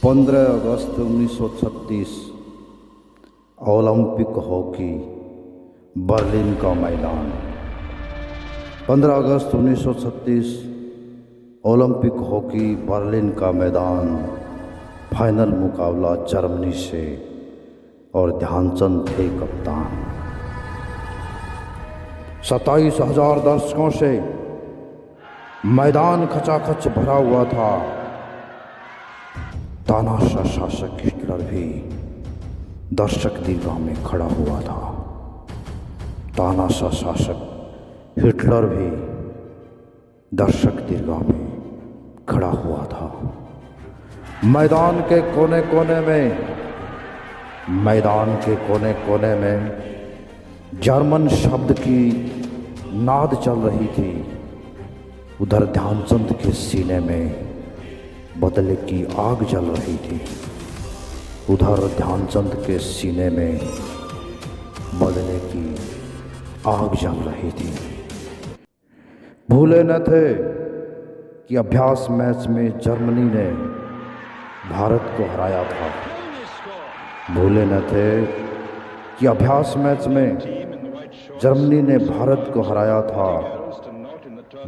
15 अगस्त 1936 Olympic hockey Berlin का मैदान। 15 अगस्त 1936 Olympic hockey Berlin का मैदान। फाइनल मुकाबला जर्मनी से और ध्यानचंद थे कप्तान। 27,000 दर्शकों से मैदान खचाखच भरा हुआ था। तानाशाह शासक हिटलर भी दर्शक दीर्घा में खड़ा हुआ था। तानाशाह शासक हिटलर भी दर्शक दीर्घा में खड़ा हुआ था। मैदान के कोने कोने में जर्मन शब्द की नाद चल रही थी। उधर ध्यानचंद के सीने में बदले की आग जल रही थी। उधर ध्यानचंद के सीने में बदले की आग जल रही थी। भूले न थे कि अभ्यास मैच में जर्मनी ने भारत को हराया था। भूले न थे कि अभ्यास मैच में जर्मनी ने भारत को हराया था।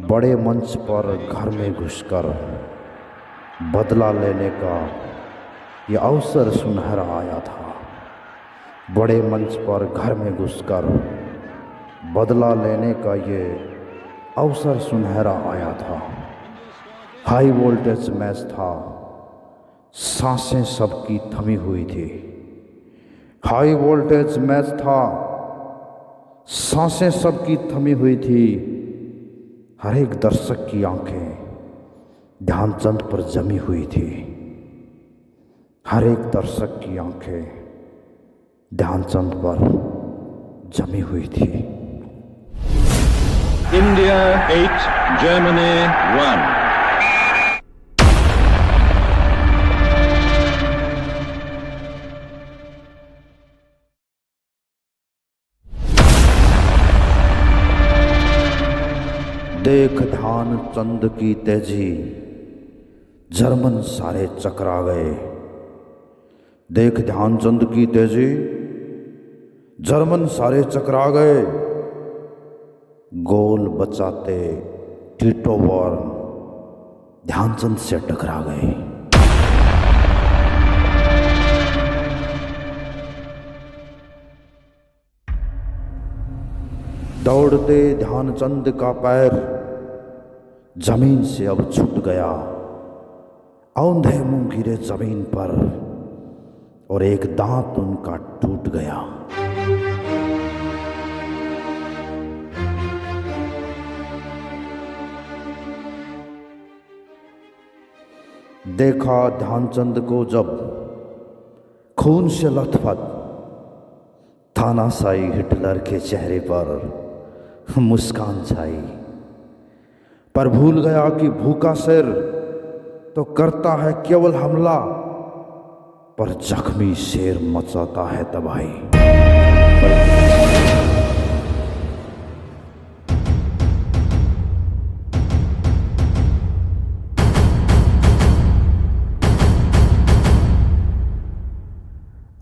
बड़े मंच पर घर में घुसकर बदला लेने का ये अवसर सुनहरा आया था। बड़े मंच पर घर में घुसकर बदला लेने का ये अवसर सुनहरा आया था। हाई वोल्टेज मैच था। सांसें सबकी थमी हुई थी। हाई वोल्टेज मैच था। सांसें सबकी थमी हुई थी। हर एक दर्शक की आंखें ध्यानचंद पर जमी हुई थी। हर एक दर्शक की आंखें ध्यानचंद पर जमी हुई थी। India 8, Germany 1. देख ध्यानचंद की तेजी, जर्मन सारे चकरा गए। देख ध्यानचंद की तेजी, जर्मन सारे चकरा गए। गोल बचाते टीटो वॉर्न ध्यानचंद से टकरा गए। दौड़ते ध्यानचंद का पैर जमीन से अब छूट गया। औंधे मुंह गिरे जमीन पर और एक दांत उनका टूट गया। देखा ध्यानचंद को जब खून से लथपथ, तानाशाही हिटलर के चेहरे पर मुस्कान छाई। पर भूल गया कि भूखा शेर तो करता है केवल हमला, पर जख्मी शेर मचाता है तबाही।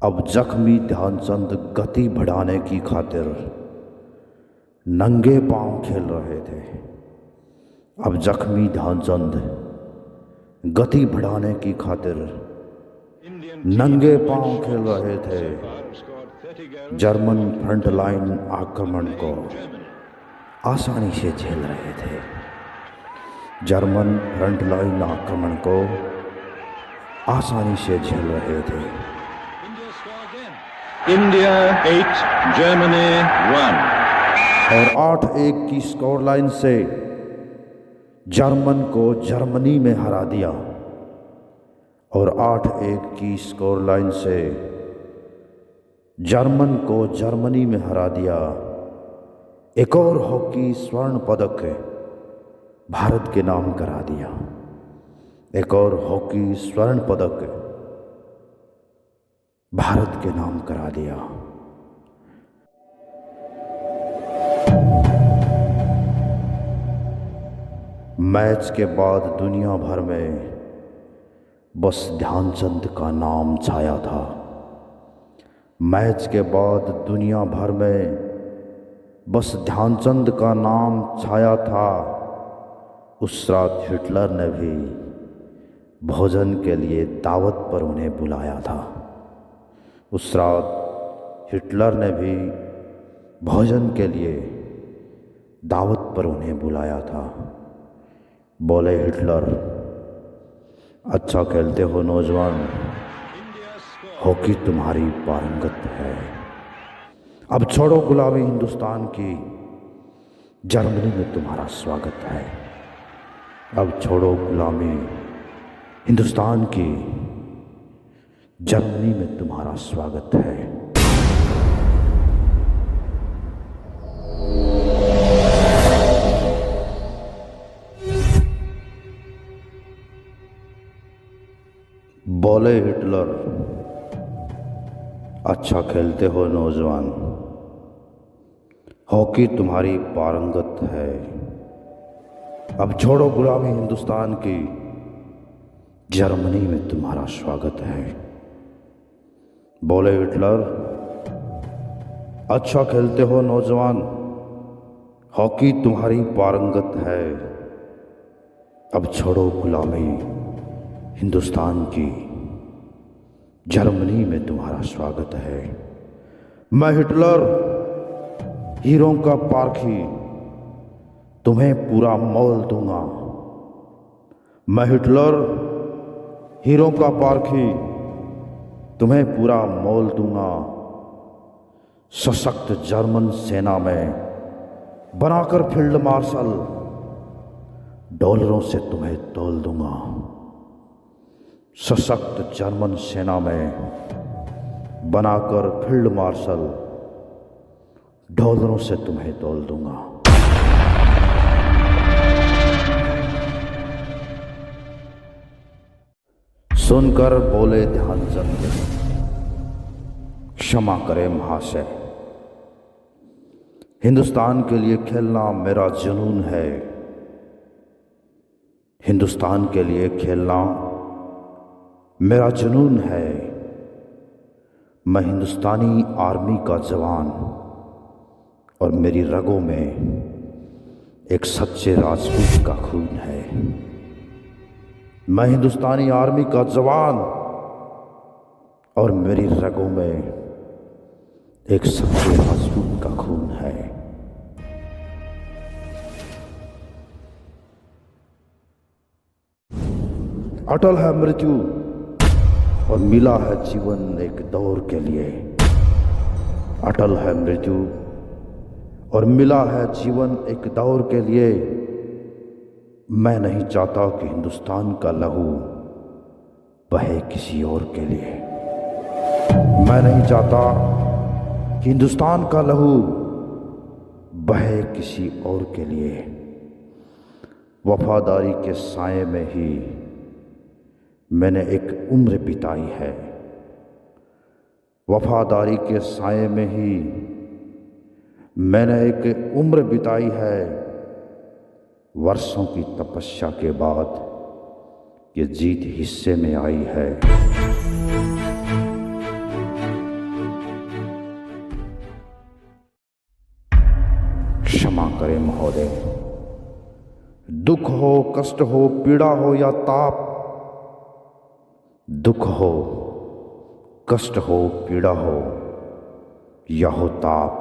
अब जख्मी ध्यानचंद गति बढ़ाने की खातिर नंगे पांव खेल रहे थे। अब जख्मी ध्यानचंद गति बढ़ाने की खातिर नंगे पांव खेल रहे थे। जर्मन फ्रंट लाइन आक्रमण को आसानी से झेल रहे थे। जर्मन फ्रंट लाइन आक्रमण को आसानी से झेल रहे थे। India 8, Germany 1. और 8-1 की स्कोर लाइन से जर्मन को जर्मनी में हरा दिया। और 8-1 की स्कोर लाइन से जर्मन को जर्मनी में हरा दिया। एक और हॉकी स्वर्ण पदक भारत के नाम करा दिया। एक और हॉकी स्वर्ण पदक भारत के नाम करा दिया। मैच के बाद दुनिया भर में बस ध्यानचंद का नाम छाया था। मैच के बाद दुनिया भर में बस ध्यानचंद का नाम छाया था। उस रात हिटलर ने भी भोजन के लिए दावत पर उन्हें बुलाया था। उस रात हिटलर ने भी भोजन के लिए दावत पर उन्हें बुलाया था। बोले हिटलर, अच्छा खेलते हो नौजवान, हॉकी तुम्हारी पारंगत है। अब छोड़ो गुलामी हिंदुस्तान की, जर्मनी में तुम्हारा स्वागत है। अब छोड़ो गुलामी हिंदुस्तान की, जर्मनी में तुम्हारा स्वागत है। बोले हिटलर, अच्छा खेलते हो नौजवान, हॉकी तुम्हारी पारंगत है। अब छोड़ो गुलामी हिंदुस्तान की, जर्मनी में तुम्हारा स्वागत है। बोले हिटलर, अच्छा खेलते हो नौजवान, हॉकी तुम्हारी पारंगत है। अब छोड़ो गुलामी हिंदुस्तान की, जर्मनी में तुम्हारा स्वागत है। मैं हिटलर, हीरों का पारखी, तुम्हें पूरा मोल दूंगा। मैं हिटलर, हीरों का पारखी, तुम्हें पूरा मोल दूंगा। सशक्त जर्मन सेना में बनाकर फील्ड मार्शल, डॉलरों से तुम्हें तोल दूंगा। सशक्त जर्मन सेना में बनाकर फील्ड मार्शल, डॉलरों से तुम्हें तोल दूंगा। सुनकर बोले ध्यानचंद, क्षमा करें महाशय, हिंदुस्तान के लिए खेलना मेरा जुनून है। हिंदुस्तान के लिए खेलना मेरा जुनून है। मैं हिंदुस्तानी आर्मी का जवान और मेरी रगों में एक सच्चे राजपूत का खून है। मैं हिंदुस्तानी आर्मी का जवान और मेरी रगों में एक सच्चे राजपूत का खून है। अटल है मृत्यु और मिला है जीवन एक दौर के लिए। अटल है मृत्यु और मिला है जीवन एक दौर के लिए। मैं नहीं चाहता कि हिंदुस्तान का लहू बहे किसी और के लिए। मैं नहीं चाहता कि हिंदुस्तान का लहू बहे किसी और के लिए। वफादारी के साए में ही मैंने एक उम्र बिताई है। वफादारी के साए में ही मैंने एक उम्र बिताई है। वर्षों की तपस्या के बाद ये जीत हिस्से में आई है। क्षमा करें महोदय, दुख हो, कष्ट हो, पीड़ा हो या ताप, दुख हो, कष्ट हो, पीड़ा हो या हो ताप,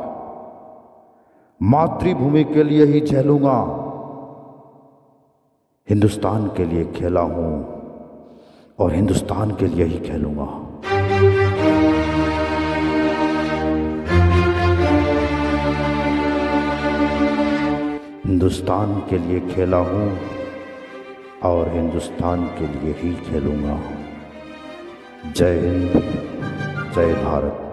मातृभूमि के लिए ही झेलूंगा। हिंदुस्तान के लिए खेला हूं और हिंदुस्तान के लिए ही खेलूंगा। हिंदुस्तान के लिए खेला हूं और हिंदुस्तान के लिए ही खेलूंगा। जय हिंद, जय भारत।